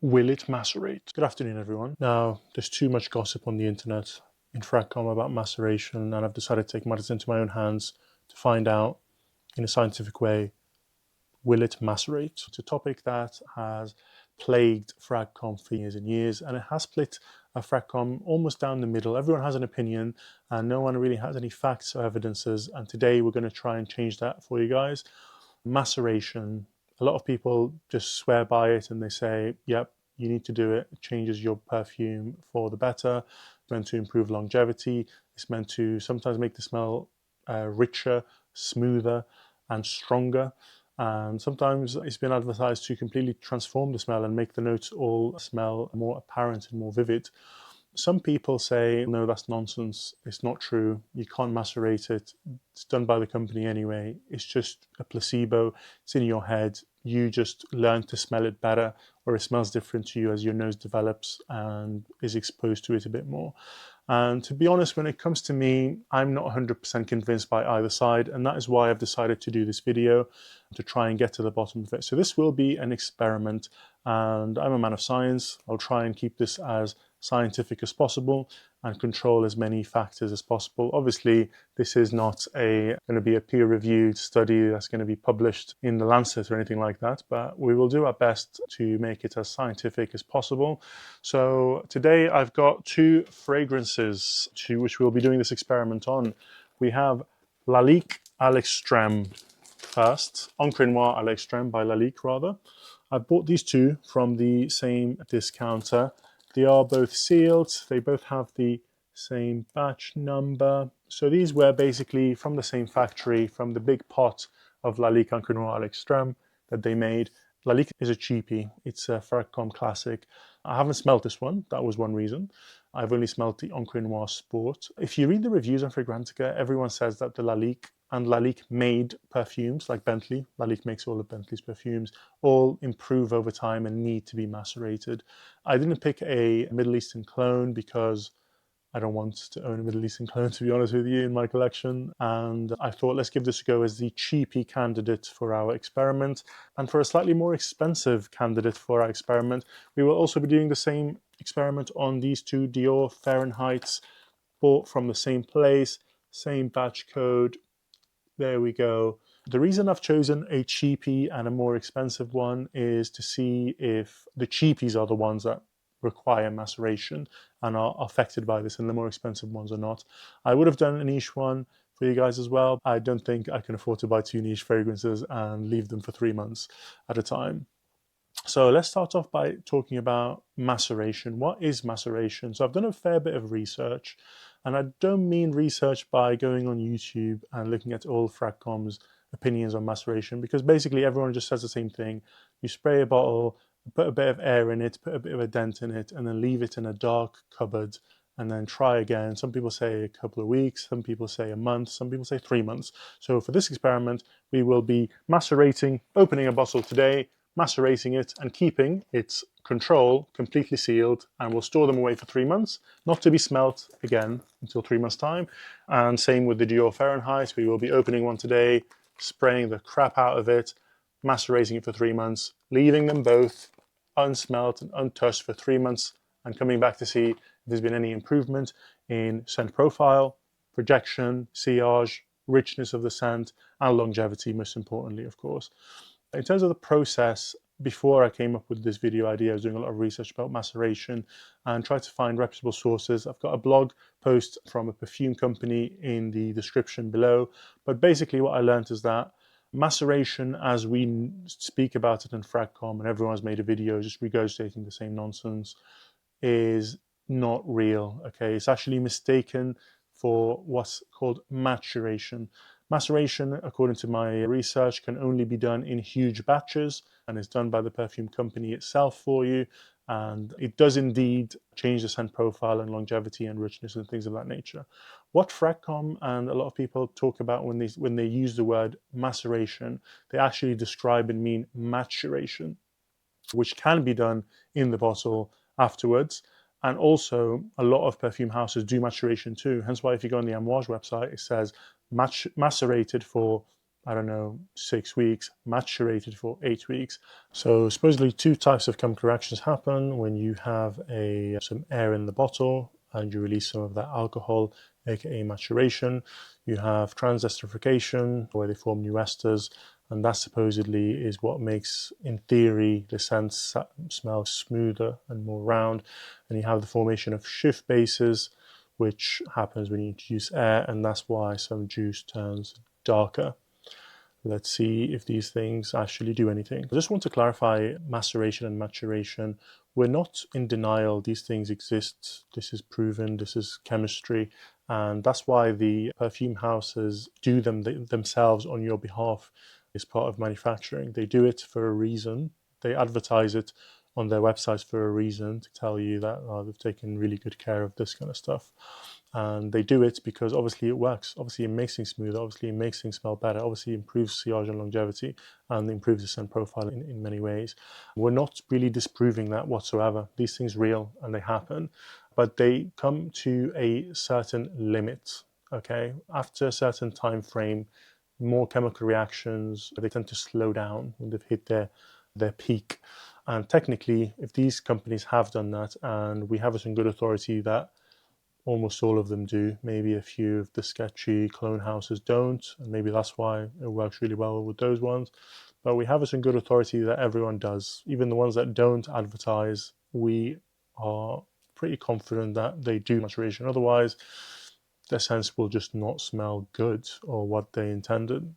Will it macerate? Good afternoon, everyone. Now, there's too much gossip on the internet in Fragcom about maceration, and I've decided to take matters into my own hands to find out in a scientific way, will it macerate? It's a topic that has plagued Fragcom for years and years, and it has split Fragcom almost down the middle. Everyone has an opinion, and no one really has any facts or evidences, and today we're going to try and change that for you guys. Maceration, a lot of people just swear by it and they say, yep, you need to do it. It changes your perfume for the better. It's meant to improve longevity. It's meant to sometimes make the smell richer, smoother, and stronger. And sometimes it's been advertised to completely transform the smell and make the notes all smell more apparent and more vivid. Some people say, no, that's nonsense. It's not true. You can't macerate it. It's done by the company anyway. It's just a placebo. It's in your head. You just learn to smell it better, or it smells different to you as your nose develops and is exposed to it a bit more. And to be honest, when it comes to me, I'm not 100% convinced by either side. And that is why I've decided to do this video, to try and get to the bottom of it. So this will be an experiment, and I'm a man of science. I'll try and keep this as scientific as possible and control as many factors as possible. Obviously, this is not going to be a peer-reviewed study that's going to be published in the Lancet or anything like that, but we will do our best to make it as scientific as possible. So today I've got two fragrances which we'll be doing this experiment on. We have Lique à l'extrême first, Encre Noire à l'extrême by Lique rather. I bought these two from the same discounter. They are both sealed. They both have the same batch number. So these were basically from the same factory, from the big pot of Lique Encre Noire à l'extrême that they made. Lique is a cheapie. It's a Fragcom classic. I haven't smelled this one. That was one reason. I've only smelled the Encre Noire Sport. If you read the reviews on Fragrantica, everyone says that the Lique and Lique made perfumes, like Bentley, Lique makes all of Bentley's perfumes, all improve over time and need to be macerated. I didn't pick a Middle Eastern clone because I don't want to own a Middle Eastern clone, to be honest with you, in my collection. And I thought, let's give this a go as the cheapie candidate for our experiment. And for a slightly more expensive candidate for our experiment, we will also be doing the same experiment on these two Dior Fahrenheits, bought from the same place, same batch code. There we go. The reason I've chosen a cheapie and a more expensive one is to see if the cheapies are the ones that require maceration and are affected by this, and the more expensive ones are not. I would have done a niche one for you guys as well. I don't think I can afford to buy two niche fragrances and leave them for 3 months at a time. So let's start off by talking about maceration. What is maceration? So I've done a fair bit of research, and I don't mean research by going on YouTube and looking at all Fragcom's opinions on maceration, because basically everyone just says the same thing. You spray a bottle, put a bit of air in it, put a bit of a dent in it, and then leave it in a dark cupboard and then try again. Some people say a couple of weeks, some people say a month, some people say 3 months. So for this experiment, we will be macerating, opening a bottle today, macerating it and keeping its control completely sealed, and we'll store them away for 3 months, not to be smelt again until 3 months time. And same with the Dior Fahrenheit. We will be opening one today, spraying the crap out of it, macerating it for 3 months, leaving them both unsmelt and untouched for 3 months, and coming back to see if there's been any improvement in scent profile, projection, sillage, richness of the scent, and longevity, most importantly, of course. In terms of the process, before I came up with this video idea, I was doing a lot of research about maceration and tried to find reputable sources. I've got a blog post from a perfume company in the description below. But basically what I learned is that maceration, as we speak about it in Fragcom, and everyone's made a video just regurgitating the same nonsense, is not real. Okay, it's actually mistaken for what's called maturation. Maceration, according to my research, can only be done in huge batches and is done by the perfume company itself for you. And it does indeed change the scent profile and longevity and richness and things of that nature. What Fragcom and a lot of people talk about when they use the word maceration, they actually describe and mean maturation, which can be done in the bottle afterwards. And also, a lot of perfume houses do maturation too. Hence why if you go on the Amouage website, it says macerated for, I don't know, 6 weeks, macerated for 8 weeks. So supposedly two types of chemical reactions happen when you have some air in the bottle and you release some of that alcohol, aka maturation. You have transesterification, where they form new esters, and that supposedly is what makes, in theory, the scent smell smoother and more round. And you have the formation of Schiff bases, which happens when you introduce air, and that's why some juice turns darker. Let's see if these things actually do anything. I just want to clarify maceration and maturation. We're not in denial. These things exist. This is proven. This is chemistry. And that's why the perfume houses do them themselves on your behalf as part of manufacturing. They do it for a reason. They advertise it on their websites for a reason, to tell you that they've taken really good care of this kind of stuff. And they do it because obviously it works. Obviously it makes things smoother. Obviously it makes things smell better. Obviously it improves sillage and longevity and improves the scent profile in many ways. We're not really disproving that whatsoever. These things are real and they happen, but they come to a certain limit. Okay, after a certain time frame, more chemical reactions, they tend to slow down when they've hit their peak. And technically, if these companies have done that, and we have it in good authority that almost all of them do, maybe a few of the sketchy clone houses don't, and maybe that's why it works really well with those ones. But we have it in good authority that everyone does. Even the ones that don't advertise, we are pretty confident that they do maturation. Otherwise, their scents will just not smell good or what they intended.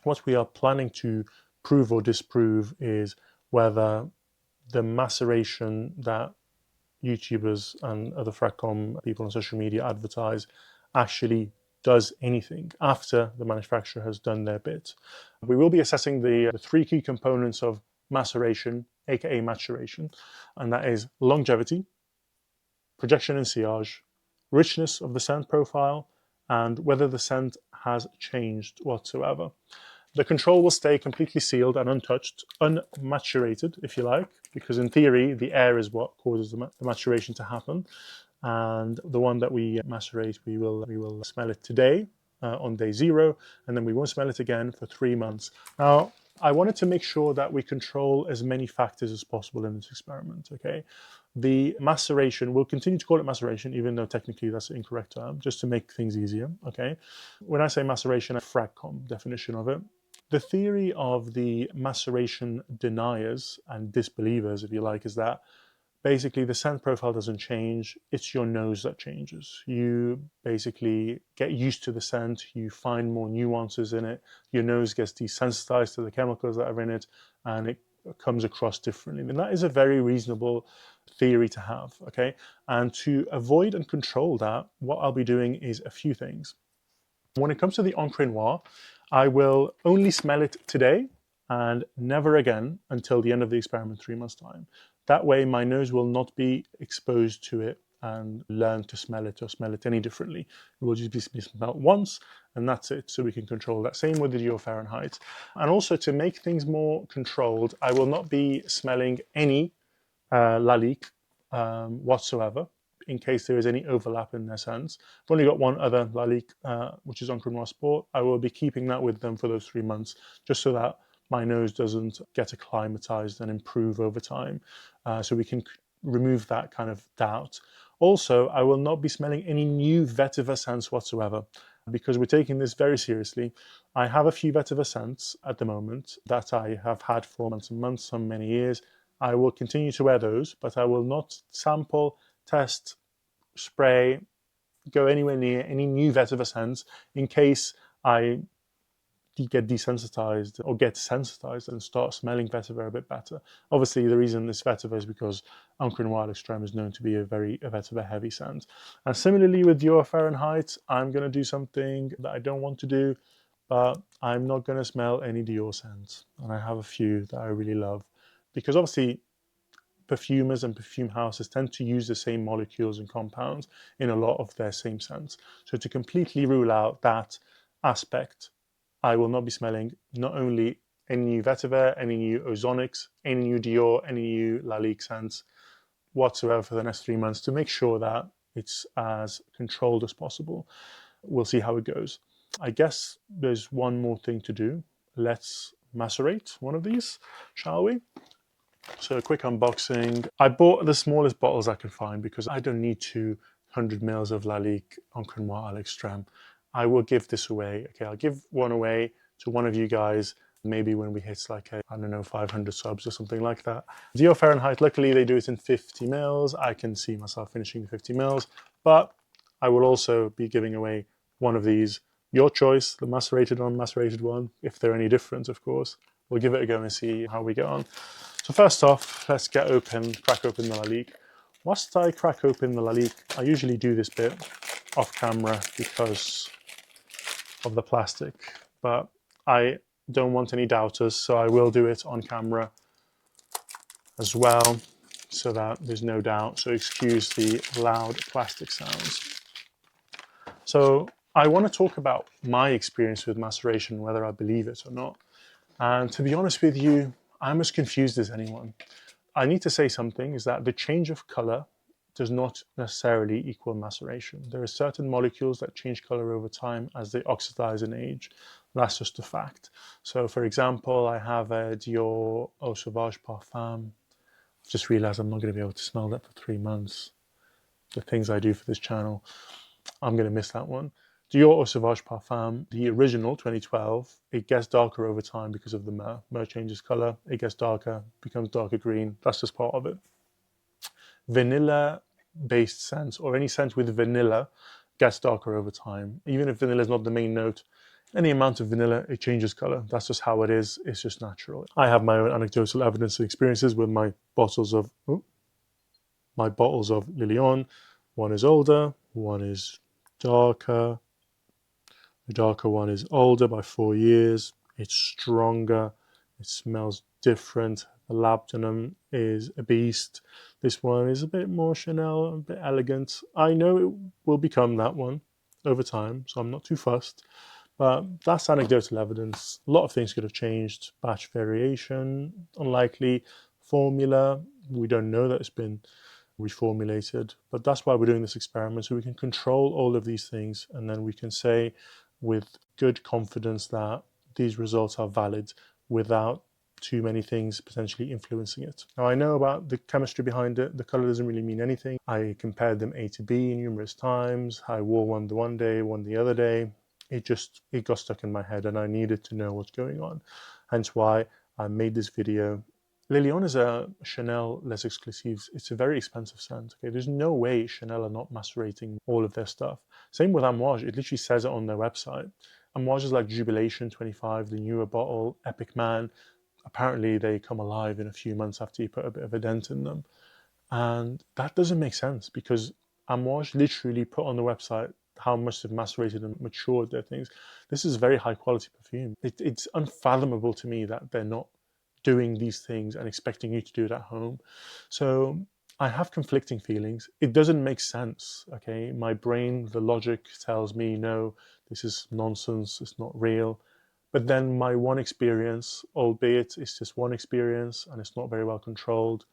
What we are planning to prove or disprove is whether the maceration that YouTubers and other Fragcom people on social media advertise actually does anything after the manufacturer has done their bit. We will be assessing the three key components of maceration, aka maturation, and that is longevity, projection and sillage, richness of the scent profile, and whether the scent has changed whatsoever. The control will stay completely sealed and untouched, unmaturated, if you like, because in theory, the air is what causes the maturation to happen. And the one that we macerate, we will smell it today on day 0, and then we won't smell it again for 3 months. Now, I wanted to make sure that we control as many factors as possible in this experiment, okay? The maceration, we'll continue to call it maceration, even though technically that's the incorrect term, just to make things easier, okay? When I say maceration, a Fragcom definition of it. The theory of the maceration deniers and disbelievers, if you like, is that basically the scent profile doesn't change, it's your nose that changes. You basically get used to the scent, you find more nuances in it, your nose gets desensitized to the chemicals that are in it, and it comes across differently. And that is a very reasonable theory to have, okay? And to avoid and control that, what I'll be doing is a few things. When it comes to the encre noire, I will only smell it today and never again until the end of the experiment, 3 months' time. That way, my nose will not be exposed to it and learn to smell it or smell it any differently. It will just be smelled once, and that's it, so we can control that. Same with the dior Fahrenheit. And also, to make things more controlled, I will not be smelling any lique whatsoever, in case there is any overlap in their scents. I've only got one other lique, which is Encre Noir Sport. I will be keeping that with them for those 3 months, just so that my nose doesn't get acclimatized and improve over time, so we can remove that kind of doubt. Also, I will not be smelling any new vetiver scents whatsoever, because we're taking this very seriously. I have a few vetiver scents at the moment that I have had for months and months, some many years. I will continue to wear those, but I will not sample, test, spray, go anywhere near any new vetiver scents in case I get desensitized or get sensitized and start smelling vetiver a bit better. Obviously, the reason this vetiver is because Encre Noir Extreme is known to be a vetiver heavy scent. And similarly with dior Fahrenheit, I'm going to do something that I don't want to do, but I'm not going to smell any Dior scents. And I have a few that I really love, because obviously perfumers and perfume houses tend to use the same molecules and compounds in a lot of their same scents. So to completely rule out that aspect, I will not be smelling not only any new vetiver, any new ozonics, any new Dior, any new Lalique scents whatsoever for the next 3 months, to make sure that it's as controlled as possible. We'll see how it goes. I guess there's one more thing to do. Let's macerate one of these, shall we? So a quick unboxing. I bought the smallest bottles I could find because I don't need 200 mils of Lique Encre Noire à l'Extrême. I will give this away. Okay, I'll give one away to one of you guys, maybe when we hit like I don't know, 500 subs or something like that. Dior Fahrenheit, luckily they do it in 50 mils. I can see myself finishing the 50 mils, but I will also be giving away one of these. Your choice, the macerated or unmacerated one, if they're any different, of course. We'll give it a go and see how we get on. So first off, let's crack open the Lique. Whilst I crack open the Lique, I usually do this bit off camera because of the plastic, but I don't want any doubters, so I will do it on camera as well, so that there's no doubt. So excuse the loud plastic sounds. So I want to talk about my experience with maceration, whether I believe it or not. And to be honest with you, I'm as confused as anyone. I need to say something, is that the change of color does not necessarily equal maceration. There are certain molecules that change color over time as they oxidize and age. That's just a fact. So for example, I have a Dior Eau Sauvage Parfum. I've just realized I'm not going to be able to smell that for 3 months. The things I do for this channel, I'm going to miss that one. Dior Eau Sauvage Parfum, the original 2012, it gets darker over time because of the myrrh. Myrrh changes color, it gets darker, becomes darker green. That's just part of it. Vanilla-based scents, or any scent with vanilla, gets darker over time. Even if vanilla is not the main note, any amount of vanilla, it changes color. That's just how it is. It's just natural. I have my own anecdotal evidence and experiences with my bottles of Lilion. One is older, one is darker. The darker one is older by 4 years. It's stronger. It smells different. The labdanum is a beast. This one is a bit more Chanel, a bit elegant. I know it will become that one over time, so I'm not too fussed. But that's anecdotal evidence. A lot of things could have changed. Batch variation, unlikely. Formula, we don't know that it's been reformulated, but that's why we're doing this experiment, so we can control all of these things, and then we can say with good confidence that these results are valid without too many things potentially influencing it. Now, I know about the chemistry behind it. The color doesn't really mean anything. I compared them A to B numerous times. I wore one the one day, one the other day. It got stuck in my head, and I needed to know what's going on. Hence why I made this video. Lilion is a Chanel Les Exclusives. It's a very expensive scent. Okay, there's no way Chanel are not macerating all of their stuff. Same with Amouage. It literally says it on their website. Amouage is like Jubilation 25, the newer bottle, Epic Man. Apparently, they come alive in a few months after you put a bit of a dent in them. And that doesn't make sense because Amouage literally put on the website how much they've macerated and matured their things. This is very high quality perfume. It's unfathomable to me that they're not doing these things and expecting you to do it at home. So I have conflicting feelings. It doesn't make sense. Okay, my brain, the logic tells me no, this is nonsense, it's not real. But then my one experience, albeit it's just one experience and it's not very well controlled,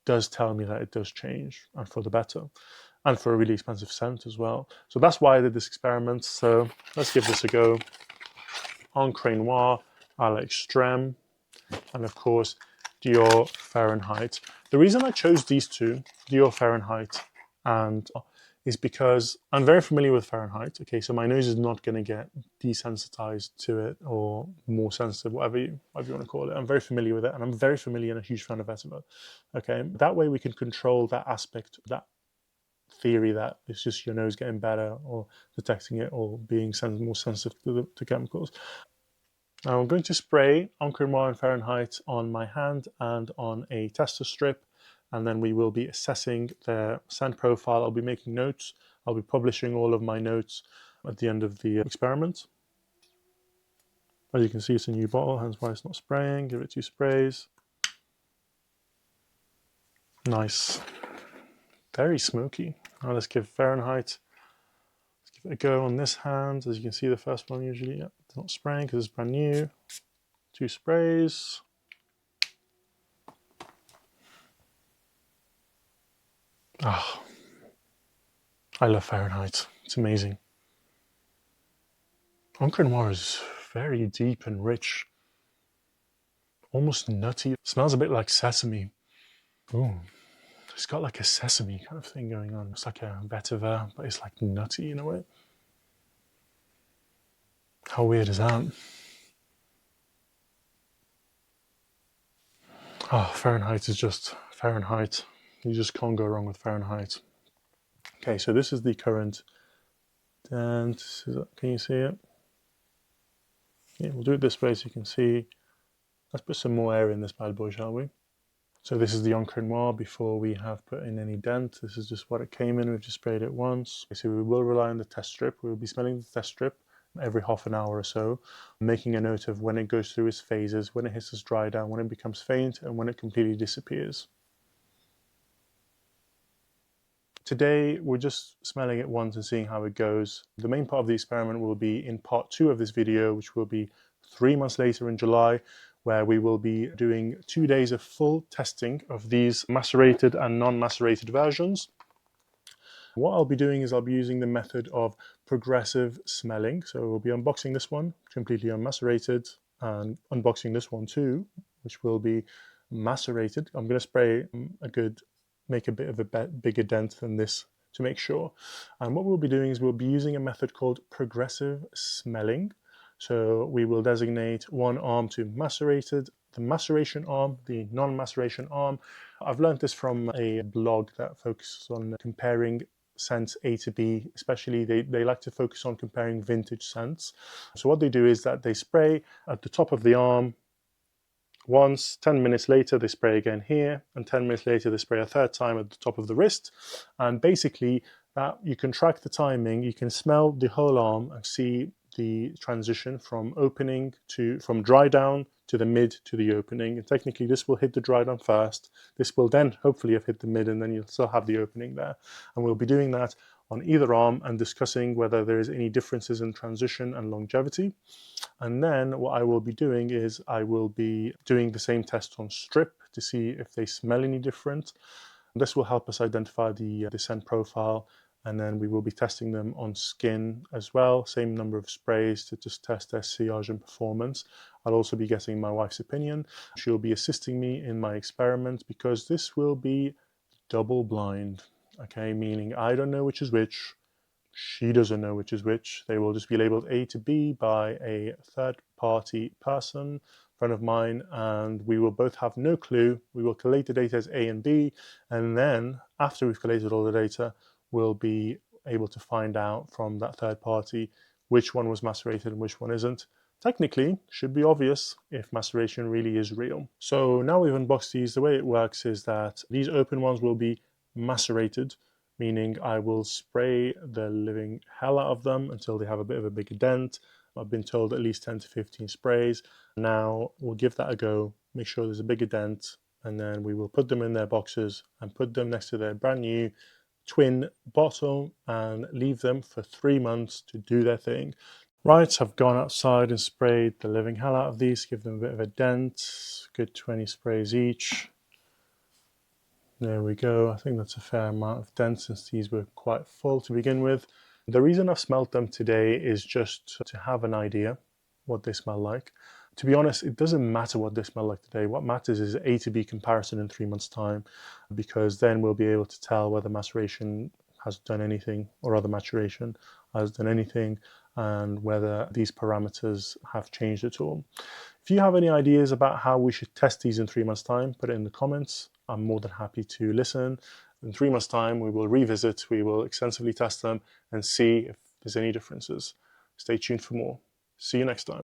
does tell me that it does change, and for the better, and for a really expensive scent as well. So that's why I did this experiment. So let's give this a go. Encre Noire à l'Extrême, and of course Dior Fahrenheit. The reason I chose these two, Dior Fahrenheit and is because I'm very familiar with Fahrenheit. Okay, so my nose is not going to get desensitized to it or more sensitive, whatever you want to call it. I'm very familiar with it, and I'm very familiar and a huge fan of vetiver. Okay, that way we can control that aspect, that theory that it's just your nose getting better or detecting it or being more sensitive to chemicals. Now I'm going to spray Encre Noire and Fahrenheit on my hand and on a tester strip, and then we will be assessing their scent profile. I'll be making notes. I'll be publishing all of my notes at the end of the experiment. As you can see, it's a new bottle, hence why it's not spraying. Give it 2 sprays. Nice. Very smoky. Now let's give Fahrenheit. Let's give it a go on this hand. As you can see, the first one usually it's not spraying because it's brand new. 2 sprays. Oh, I love Fahrenheit. It's amazing. Encre noire is very deep and rich, almost nutty. It smells a bit like sesame. Ooh, it's got like a sesame kind of thing going on. It's like a vetiver, but it's like nutty in a way. How weird is that? Oh, Fahrenheit is just Fahrenheit. You just can't go wrong with Fahrenheit. Okay, so this is the current dent. Can you see it? Yeah, we'll do it this way so you can see. Let's put some more air in this bad boy, shall we? So this is the encre noire before we have put in any dent. This is just what it came in. We've just sprayed it once. So we will rely on the test strip. We'll be smelling the test strip every half an hour or so, making a note of when it goes through its phases, when it hits its dry down, when it becomes faint, and when it completely disappears. Today, we're just smelling it once and seeing how it goes. The main part of the experiment will be in part 2 of this video, which will be 3 months later in July, where we will be doing 2 days of full testing of these macerated and non-macerated versions. What I'll be doing is I'll be using the method of progressive smelling. So we'll be unboxing this one, completely unmacerated, and unboxing this one too, which will be macerated. I'm going to spray make a bit of a bigger dent than this to make sure. And what we'll be doing is we'll be using a method called progressive smelling. So we will designate one arm to macerated, the maceration arm, the non-maceration arm. I've learned this from a blog that focuses on comparing scents A to B, especially they like to focus on comparing vintage scents. So what they do is that they spray at the top of the arm once, 10 minutes later they spray again here, and 10 minutes later they spray a third time at the top of the wrist. And basically that you can track the timing, you can smell the whole arm and see the transition from dry down to the mid to the opening. And technically this will hit the dry down first. This will then hopefully have hit the mid, and then you'll still have the opening there. And we'll be doing that on either arm and discussing whether there is any differences in transition and longevity. And then what I will be doing is I will be doing the same test on strip to see if they smell any different. This will help us identify the scent profile, and then we will be testing them on skin as well. Same number of sprays to just test their sillage and performance. I'll also be getting my wife's opinion. She'll be assisting me in my experiment because this will be double blind. Okay, meaning I don't know which is which. She doesn't know which is which. They will just be labeled A to B by a third-party person, friend of mine, and we will both have no clue. We will collate the data as A and B, and then after we've collated all the data, we'll be able to find out from that third party which one was macerated and which one isn't. Technically, should be obvious if maceration really is real. So now we've unboxed these, the way it works is that these open ones will be macerated, meaning I will spray the living hell out of them until they have a bit of a bigger dent. I've been told at least 10 to 15 sprays. Now we'll give that a go, make sure there's a bigger dent, and then we will put them in their boxes and put them next to their brand new twin bottle and leave them for 3 months to do their thing. Right, I've gone outside and sprayed the living hell out of these, give them a bit of a dent, good 20 sprays each. There we go. I think that's a fair amount of dent since these were quite full to begin with. The reason I've smelled them today is just to have an idea what they smell like. To be honest, it doesn't matter what they smell like today. What matters is A to B comparison in 3 months' time, because then we'll be able to tell whether maceration has done anything or other maturation has done anything, and whether these parameters have changed at all. If you have any ideas about how we should test these in 3 months' time, put it in the comments. I'm more than happy to listen. In 3 months' time, we will revisit, we will extensively test them and see if there's any differences. Stay tuned for more. See you next time.